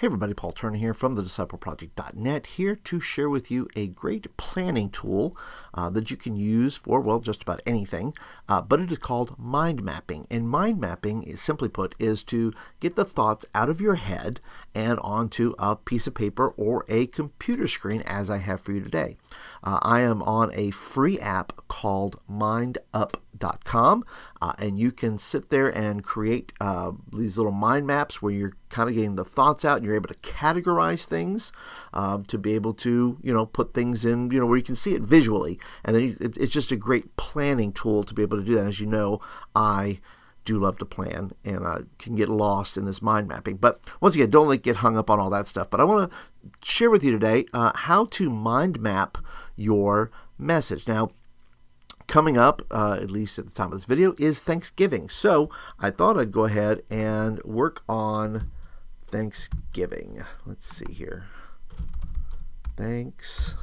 Hey everybody, Paul Turner here from thediscipleproject.net, here to share with you a great planning tool that you can use for, well, just about anything, but it is called mind mapping. And mind mapping, is, simply put, is to get the thoughts out of your head and onto a piece of paper or a computer screen, as I have for you today. I am on a free app called MindUp.com, and you can sit there and create these little mind maps where you're kind of getting the thoughts out and you're able to categorize things to be able to, put things in, where you can see it visually. And then it's just a great planning tool to be able to do that. As you know, I do love to plan, and I can get lost in this mind mapping. But once again, don't get hung up on all that stuff. But I want to share with you today how to mind map your message. Now, coming up, at least at the time of this video, is Thanksgiving. So I thought I'd go ahead and work on Thanksgiving. Let's see here. Thanksgiving.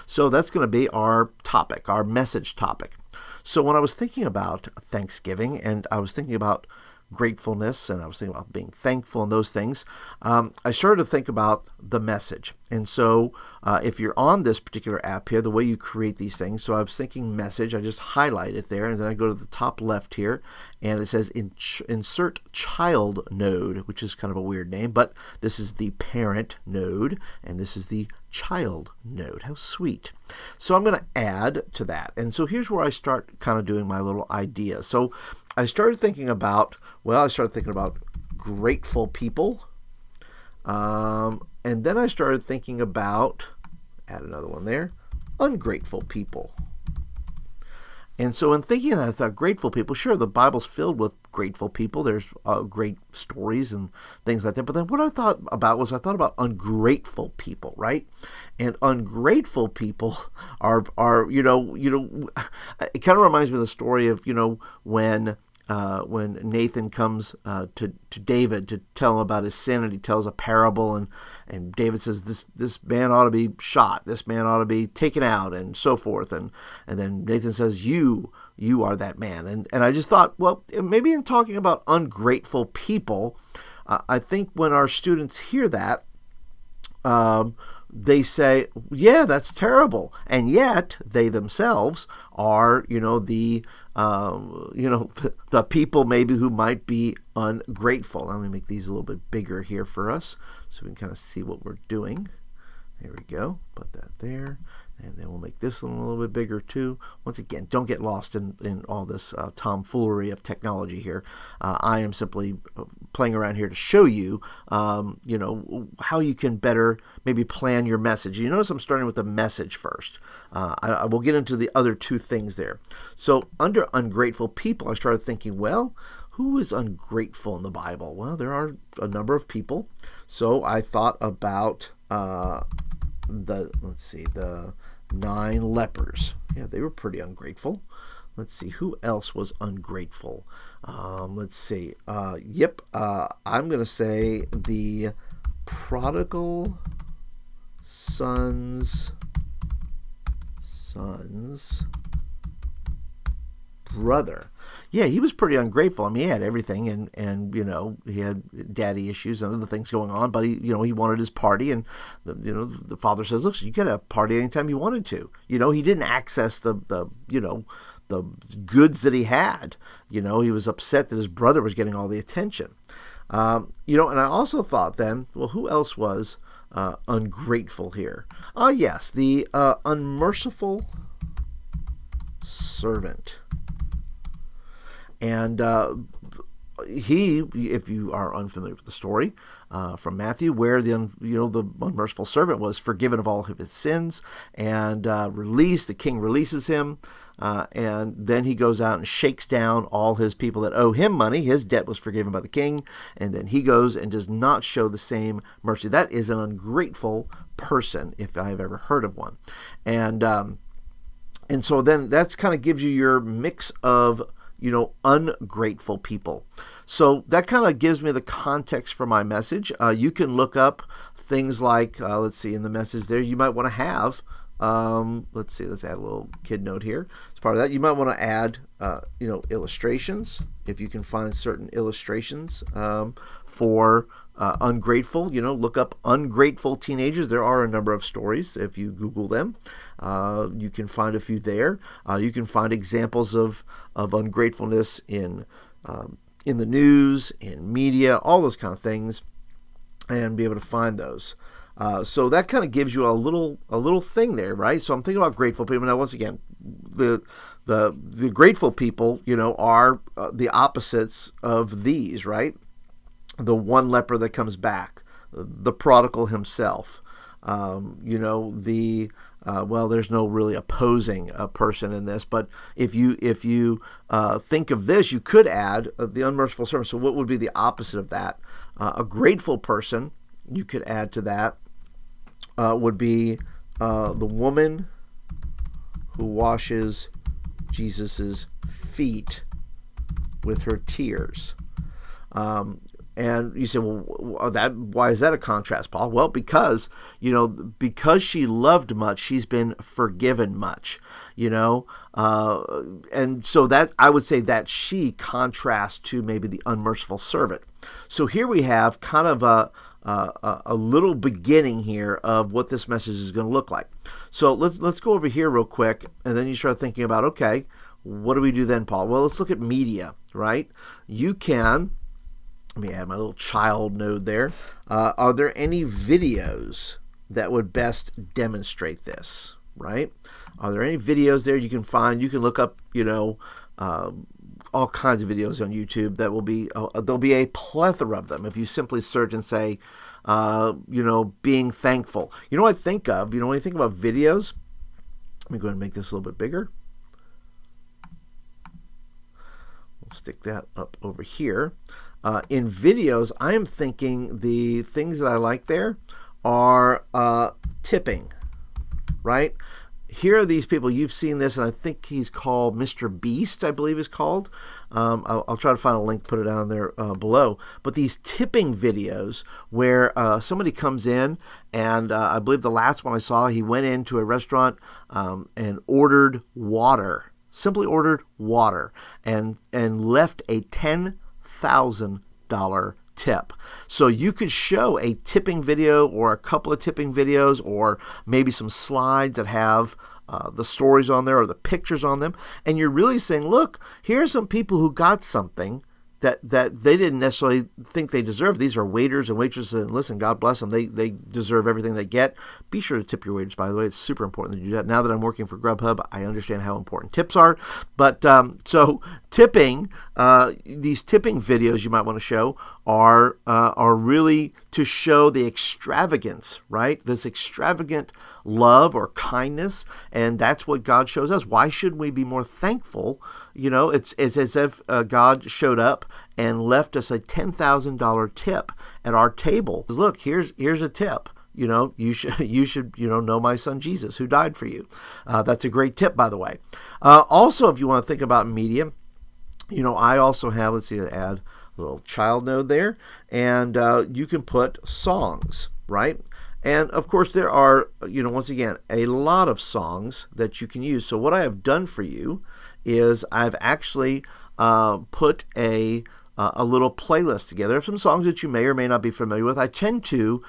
So that's going to be our topic, our message topic. So when I was thinking about Thanksgiving, and I was thinking about gratefulness, and I was thinking about being thankful and those things, I started to think about the message. And so if you're on this particular app here, the way you create these things, so I was thinking message, I just highlight it there, and then I go to the top left here, and it says insert child node, which is kind of a weird name, but this is the parent node, and this is the child node. How sweet. So I'm going to add to that. And so here's where I start kind of doing my little idea. So I started thinking about, grateful people. And then I started thinking about, add another one there, ungrateful people. And so in thinking of that, I thought grateful people, sure, the Bible's filled with grateful people. There's great stories and things like that. But then what I thought about ungrateful people, right? And ungrateful people are it kind of reminds me of the story of, when Nathan comes to David to tell him about his sin, and he tells a parable, and David says, this man ought to be shot, this man ought to be taken out, and so forth, and then Nathan says, you are that man. And I just thought, well, maybe in talking about ungrateful people, I think when our students hear that, they say, yeah, that's terrible. And yet they themselves are, the people maybe who might be ungrateful. Now, let me make these a little bit bigger here for us so we can kind of see what we're doing. There we go. Put that there. And then we'll make this one a little bit bigger too. Once again, don't get lost in all this tomfoolery of technology here. I am simply playing around here to show you, how you can better maybe plan your message. You notice I'm starting with the message first. I will get into the other two things there. So under ungrateful people, I started thinking, well, who is ungrateful in the Bible? Well, there are a number of people. So I thought about the 9 lepers. Yeah, they were pretty ungrateful. Let's see, who else was ungrateful? Let's see. I'm going to say the prodigal son's brother. Yeah, he was pretty ungrateful. I mean, he had everything, and he had daddy issues and other things going on, but he wanted his party, and the father says, look, you get a party anytime you wanted to. He didn't access the goods that he had. He was upset that his brother was getting all the attention. And I also thought then, well, who else was ungrateful here? Yes, the unmerciful servant. And if you are unfamiliar with the story from Matthew, where the unmerciful servant was forgiven of all of his sins and released, the king releases him, and then he goes out and shakes down all his people that owe him money. His debt was forgiven by the king, and then he goes and does not show the same mercy. That is an ungrateful person, if I have ever heard of one. And so then that kind of gives you your mix of ungrateful people. So that kind of gives me the context for my message. You can look up things like, let's see, in the message there, you might want to have, let's add a little kid note here. As part of that, you might want to add, illustrations, if you can find certain illustrations for ungrateful, look up ungrateful teenagers. There are a number of stories. If you Google them, you can find a few there. You can find examples of ungratefulness in the news, in media, all those kind of things, and be able to find those. So that kind of gives you a little thing there, right? So I'm thinking about grateful people. Now, once again, the grateful people, are the opposites of these, right? The one leper that comes back, the prodigal himself, there's no really opposing person in this, but if you think of this, you could add the unmerciful servant. So what would be the opposite of that? A grateful person, you could add to that, would be the woman who washes Jesus's feet with her tears. And you say, well, why is that a contrast, Paul? Well, because she loved much, she's been forgiven much, and so that I would say that she contrasts to maybe the unmerciful servant. So here we have kind of a little beginning here of what this message is going to look like. So let's go over here real quick, and then you start thinking about, okay, what do we do then, Paul? Well, let's look at media, right? You can. Let me add my little child node there. Are there any videos that would best demonstrate this, right? Are there any videos there you can find? You can look up, all kinds of videos on YouTube that will be, there'll be a plethora of them if you simply search and say, being thankful. You know what I think of? When you think about videos, let me go ahead and make this a little bit bigger. We'll stick that up over here. In videos, I am thinking the things that I like there are tipping, right? Here are these people. You've seen this, and I think he's called Mr. Beast, I believe is called. I'll try to find a link, put it down there below. But these tipping videos where somebody comes in, and I believe the last one I saw, he went into a restaurant and ordered water, simply ordered water, and left a $10,000 tip. So you could show a tipping video or a couple of tipping videos or maybe some slides that have the stories on there or the pictures on them, and you're really saying, look, here are some people who got something that they didn't necessarily think they deserved. These are waiters and waitresses, and listen, God bless them. They deserve everything they get. Be sure to tip your waiters, by the way. It's super important that you do that. Now that I'm working for Grubhub, I understand how important tips are. But so tipping, these tipping videos you might want to show are really to show the extravagance, right? This extravagant love or kindness, and that's what God shows us. Why shouldn't we be more thankful? It's as if God showed up and left us a $10,000 tip at our table. Look, here's a tip. You should know my son Jesus who died for you. That's a great tip, by the way. Also, if you want to think about media, I also have, let's see, add a little child node there, and you can put songs, right? And of course there are, once again, a lot of songs that you can use. So what I have done for you is I've actually put a little playlist together of some songs that you may or may not be familiar with. I tend to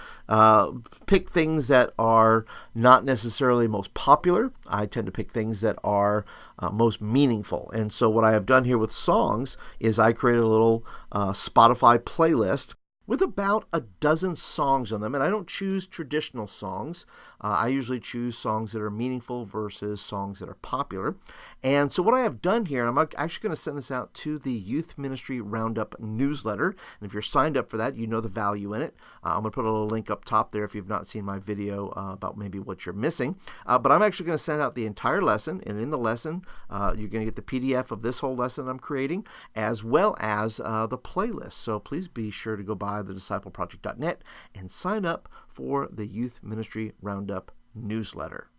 pick things that are not necessarily most popular. I tend to pick things that are most meaningful. And so what I have done here with songs is I created a little Spotify playlist with about a dozen songs on them, and I don't choose traditional songs. I usually choose songs that are meaningful versus songs that are popular. And so what I have done here, I'm actually going to send this out to the Youth Ministry Roundup newsletter, and if you're signed up for that, you know the value in it. I'm going to put a little link up top there if you've not seen my video about maybe what you're missing. But I'm actually going to send out the entire lesson, and in the lesson, you're going to get the PDF of this whole lesson I'm creating, as well as the playlist. So please be sure to go by thediscipleproject.net and sign up for the Youth Ministry Roundup newsletter.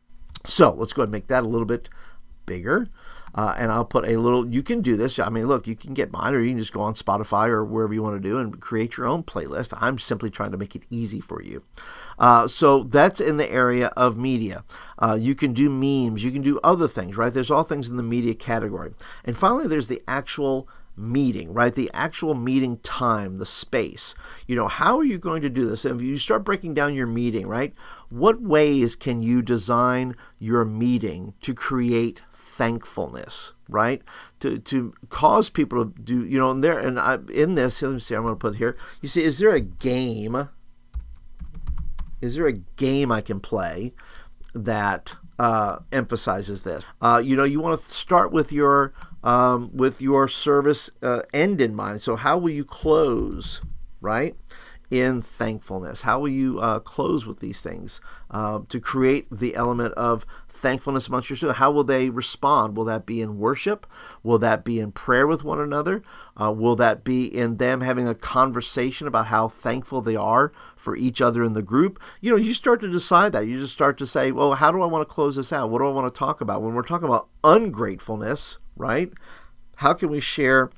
So let's go ahead and make that a little bit bigger. And I'll put a little, you can do this. I mean, look, you can get mine, or you can just go on Spotify or wherever you want to do and create your own playlist. I'm simply trying to make it easy for you. So that's in the area of media. You can do memes. You can do other things, right? There's all things in the media category. And finally, there's the actual meeting, right? The actual meeting time, the space. How are you going to do this? And if you start breaking down your meeting, right? What ways can you design your meeting to create thankfulness, right? To cause people to do, in this, let me see, I'm going to put here. You see, is there a game? Is there a game I can play that emphasizes this? You want to start with your service end in mind. So how will you close, right? In thankfulness. How will you close with these things to create the element of thankfulness amongst your students? How will they respond? Will that be in worship? Will that be in prayer with one another? Will that be in them having a conversation about how thankful they are for each other in the group? You start to decide that. You just start to say, well, how do I want to close this out? What do I want to talk about? When we're talking about ungratefulness, right? How can we share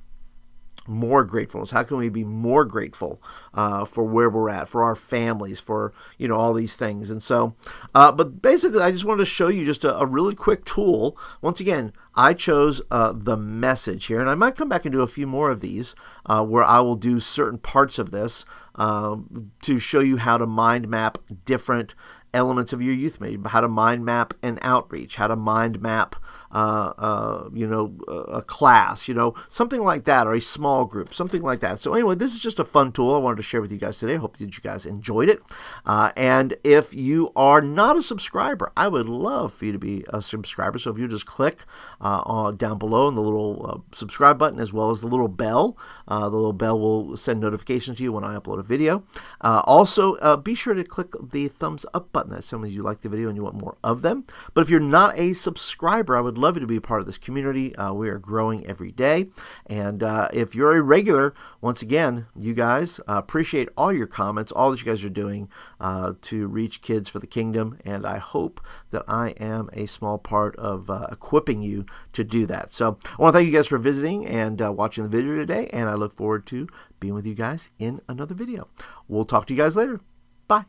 more gratefulness? How can we be more grateful for where we're at, for our families, for all these things? And so, but basically, I just wanted to show you just a really quick tool. Once again, I chose the Message here, and I might come back and do a few more of these where I will do certain parts of this to show you how to mind map different elements of your youth ministry, how to mind map an outreach, how to mind map a class, something like that, or a small group, something like that. So anyway, this is just a fun tool I wanted to share with you guys today. I hope that you guys enjoyed it. And if you are not a subscriber, I would love for you to be a subscriber. So if you just click down below on the little subscribe button, as well as the little bell. The little bell will send notifications to you when I upload a video. Also, be sure to click the thumbs up button. That means you like the video and you want more of them. But if you're not a subscriber, I would love you to be a part of this community. We are growing every day. And if you're a regular, once again, you guys, appreciate all your comments, all that you guys are doing to reach kids for the kingdom. And I hope that I am a small part of equipping you to do that. So I want to thank you guys for visiting and watching the video today. And I look forward to being with you guys in another video. We'll talk to you guys later. Bye.